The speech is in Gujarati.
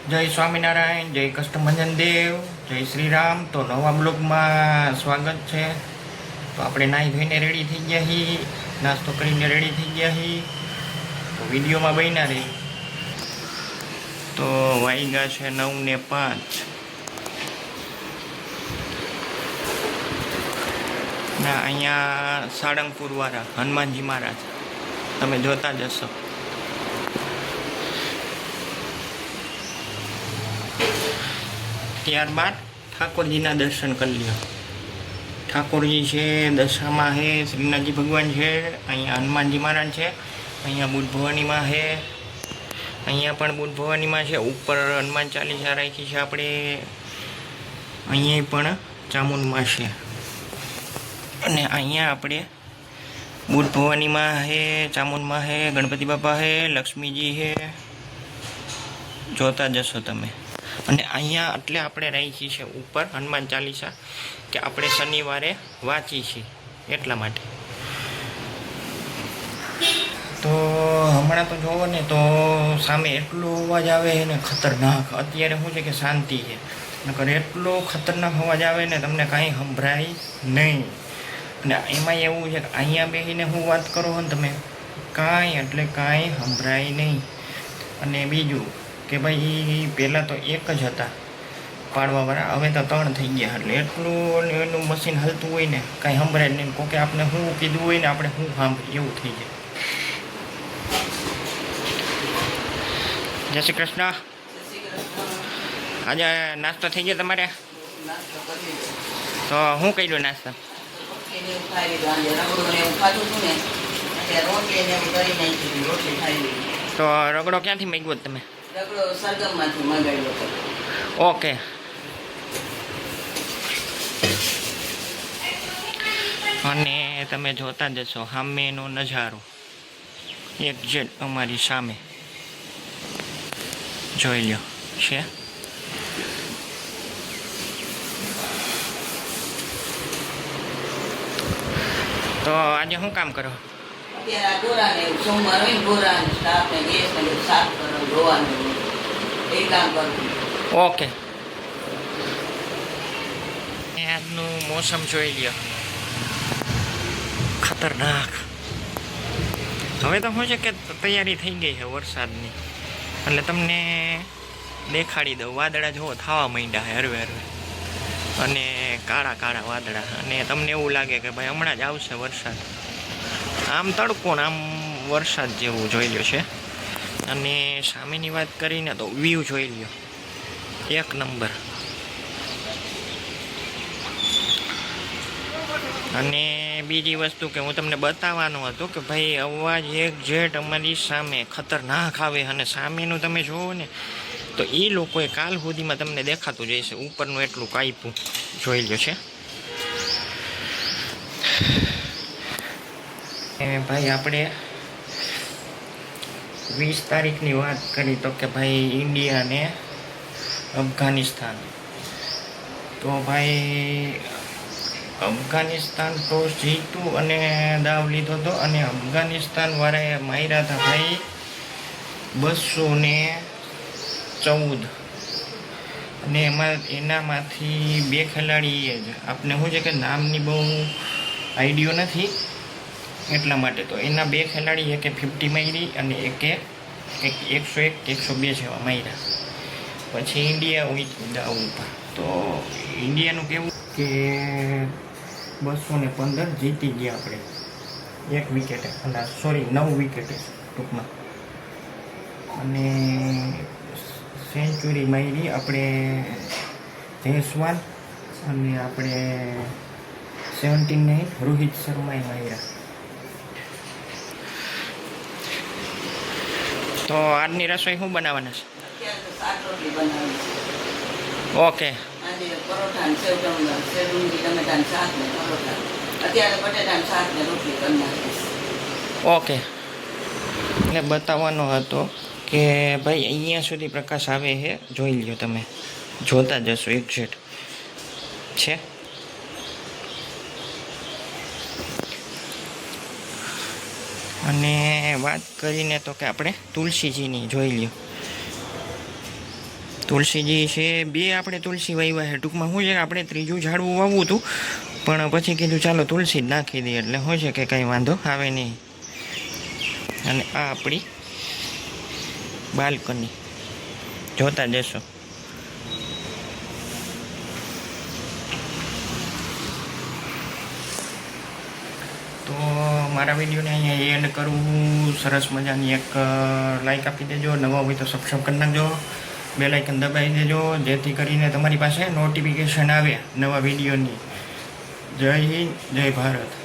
જય સ્વામિનારાયણ, જય કષ્ટભંજન દેવ, જય શ્રી રામ. તો નવા બ્લોગમાં સ્વાગત છે. તો આપણે નાહી ધોઈને રેડી થઈ ગયા છીએ, નાસ્તો કરીને રેડી થઈ ગયા છીએ. તો વિડીયોમાં બન્યા રહી. તો વાગ્યા છે 9:05 ના અહીંયા સાળંગપુરવાળા હનુમાનજી મહારાજ તમે જોતા જ હશો. ત્યારબાદ ઠાકોરજીના દર્શન કરી લ્યો. ઠાકોરજી છે, દશામાં છે, શ્રીનાથજી ભગવાન છે, અહીંયા હનુમાનજી મહારાજ છે, અહીંયા બુદ્ધ ભવાનીમાં છે, અહીંયા પણ બુદ્ધ ભવાનીમાં છે. ઉપર હનુમાન ચાલીસા રાખી છે આપણે. અહીંયા પણ ચામુંડમાં છે અને અહીંયા આપણે બુદ્ધ ભવાનીમાં છે, ચામુંડમાં છે, ગણપતિ બાપા છે, લક્ષ્મીજી છે, જોતા જશો તમે. અને અહીંયા એટલે આપણે રાખી છે ઉપર હનુમાન ચાલીસા કે આપણે શનિવારે વાંચી છીએ એટલા માટે. તો હમણાં તો જોવો ને તો સામે એટલો અવાજ આવે છે ને ખતરનાક. અત્યારે શું છે કે શાંતિ છે, નકર એટલો ખતરનાક અવાજ આવે ને તમને કાંઈ સંભળાય નહીં. અને એમાં એવું છે કે અહીંયા બેસીને હું વાત કરો ને તમે કાંઈ એટલે કાંઈ સંભળાય નહીં. અને બીજું કે ભાઈ પહેલાં તો એક જ હતા પાડવાવાળા, હવે તો 3 થઈ ગયા. એટલે એટલું એનું મશીન હાલતું હોય ને કાંઈ સંભળાય નહીં. કોકે આપણે શું કીધું હોય ને આપણે શું સાંભળીએ એવું થઈ જાય. જય શ્રી કૃષ્ણ. આજે નાસ્તો થઈ ગયો તમારે? તો શું કર્યું નાસ્તો? તો રગડો ક્યાંથી માંગ્યો તમે? ઓકે. અને તમે જોતા જશો સામેનો નજારો એક્ઝેક્ટ અમારી સામે જોઈ લો છે. તો આજે શું કામ કરો? ઓકે. આજનું મોસમ જોઈ લ્યો, ખતરનાક. હવે તો શું છે કે તૈયારી થઈ ગઈ છે વરસાદની, એટલે તમને દેખાડી દઉં. વાદળા જુઓ થવા માંડ્યા છે હરવે હરવે, અને કાળા કાળા વાદળા. અને તમને એવું લાગે કે ભાઈ હમણાં જ આવશે વરસાદ. આમ તડકો ને આમ વરસાદ જેવું જોઈ લ્યો છે. અને સામેની વાત કરીને તો વ્યૂ જોઈ લ્યો, એક નંબર. અને બીજી વસ્તુ કે હું તમને બતાવવાનું હતું કે ભાઈ અવાજ એક્ઝેક્ટ અમારી સામે ખતરનાક આવે. અને સામેનું તમે જોવો ને તો એ લોકોએ કાલ સુધીમાં તમને દેખાતું જશે. ઉપરનું એટલું કાપ્યું જોઈ લ્યો છે. ભાઈ આપણે 20 તારીખની વાત કરી તો કે ભાઈ ઇન્ડિયા ને અફઘાનિસ્તાન. તો ભાઈ અફઘાનિસ્તાન ટોસ જીત્યું અને દાવ લીધો હતો. અને અફઘાનિસ્તાન વાળાએ માર્યા હતા ભાઈ 214. અને એનામાંથી 2 ખેલાડીએ જ આપને શું છે કે નામની બહુ આઈડિયો નથી એટલા માટે. તો એના 2 ખેલાડી, એકે 50 મારી અને એકે 101 102 જેવા માર્યા. પછી ઇન્ડિયા ઉતર્યું દાવ ઉપર. તો ઇન્ડિયાનું કેવું કે 215 જીતી ગયા આપણે 1 વિકેટે. અને સોરી 9 વિકેટે ટૂંકમાં. અને સેન્ચુરી મારી આપણે જયસ્વાલ. અને આપણે 79 રોહિત શર્માએ માર્યા. તો આજની રસોઈ શું બનાવવાના છે? ઓકે. ઓકે. એટલે બતાવવાનો હતો કે ભાઈ અહીંયા સુધી પ્રકાશ આવે છે, જોઈ લ્યો તમે, જોતા જશો એક્ઝેક્ટ છે. અને વાત કરીને તો કે આપણે તુલસીજીની જોઈ લ્યો. તુલસીજી છે, બે આપણે તુલસી વાવ્યા છે. ટૂંકમાં શું છે કે આપણે ત્રીજું ઝાડવું વાવવું હતું, પણ પછી કીધું ચાલો તુલસી જ નાખી દઈએ, એટલે હોય છે કે કંઈ વાંધો આવે નહીં. અને આ આપણી બાલ્કની જોતા જશો. તો મારા વિડીયોને અહીંયા એન્ડ કરું. સરસ મજાની એક લાઈક આપી દેજો, નવા હોય તો સબસ્ક્રાઈબ કરી નાખજો, બેલ આઇકન દબાવી દેજો, જેથી કરીને તમારી પાસે નોટિફિકેશન આવે નવા વિડીયોની. જય હિન્દ, જય ભારત.